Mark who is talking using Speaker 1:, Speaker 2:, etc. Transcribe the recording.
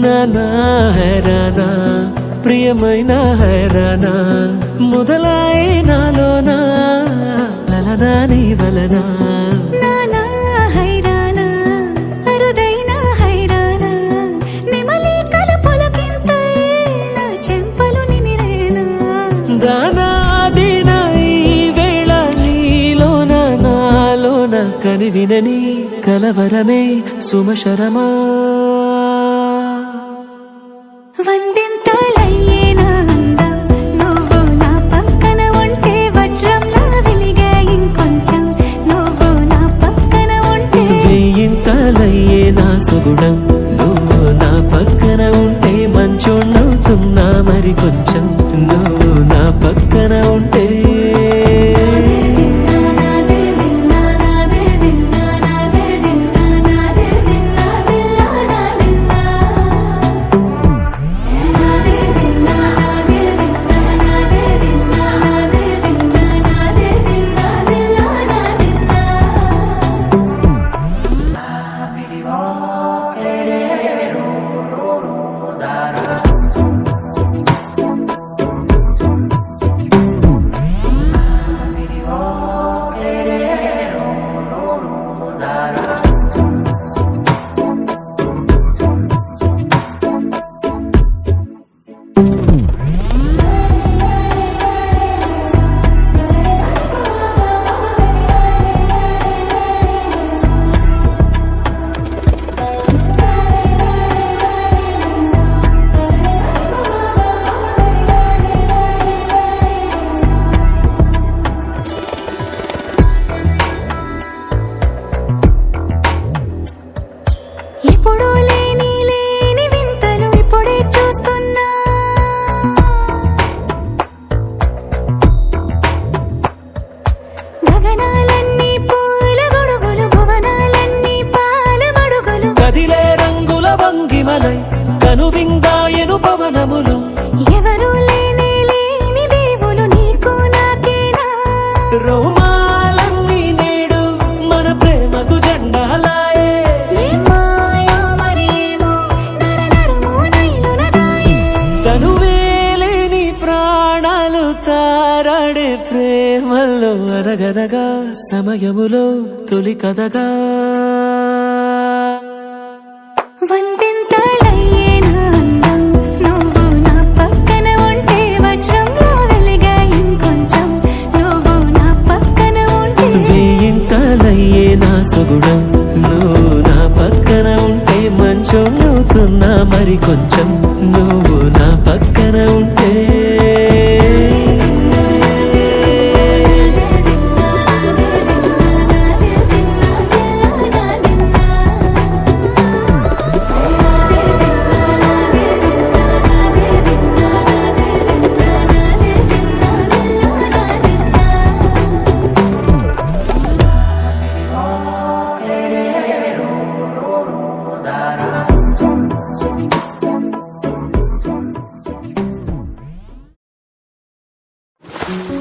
Speaker 1: నానా హైరానా ప్రియమైన హైరానా మొదలాయి నాలోనా లలనా నీ వలనా
Speaker 2: నానా హైరానా అరుదైన హైరానా నెమలి కలపులకింతై నా చెంపలు నిమిరేనా
Speaker 1: దానాదిన ఈ వేళ నీలోన నాలోన కనివినని కలవరమే సుమశరమా
Speaker 2: వందింతలయ్యేనా అందం నువ్వు నా పక్కన ఉంటే వజ్రంలా వెలిగే ఇంకొంచెం నువ్వు నా పక్కన ఉంటే
Speaker 1: వెయ్యింతలయ్యే నా సుగుణం నువ్వు నా పక్కన ఉంటే మంచోణ్ణవుతున్నా మరి కొంచెం నువ్వు నా పక్కన ఉంటే
Speaker 2: ఎప్పుడూ లేని వింతలు ఇప్పుడే చూస్తున్నా గగనాలన్నీ పూల గొడుగులు భువనాలన్నీ పాల మడుగులు
Speaker 1: కదిలే రంగుల వంగిమలై కనువిందాయను పవనములు
Speaker 2: ఎవరూ లేని దేవులు నీకు నాకేనా
Speaker 1: రోమాలన్నీ నేడు మన ప్రేమకు జెండాలాయే తనువేలేని ప్రాణాలు తారాడే ప్రేమల్లో అనగనగా సమయములో తొలి కథగా
Speaker 2: వందింతలయ్యేనా అందం నువ్వు నా పక్కన ఉంటే వజ్రంలా వెలిగే ఇంకొంచెం నువ్వు నా పక్కన ఉంటే
Speaker 1: వెయ్యింతలయ్యే నా సుగుణం నువ్వు నా పక్కన ఉంటే మంచోణ్ణవుతున్నా మరి కొంచెం నువ్వు నా పక్కన ఉంటే
Speaker 2: da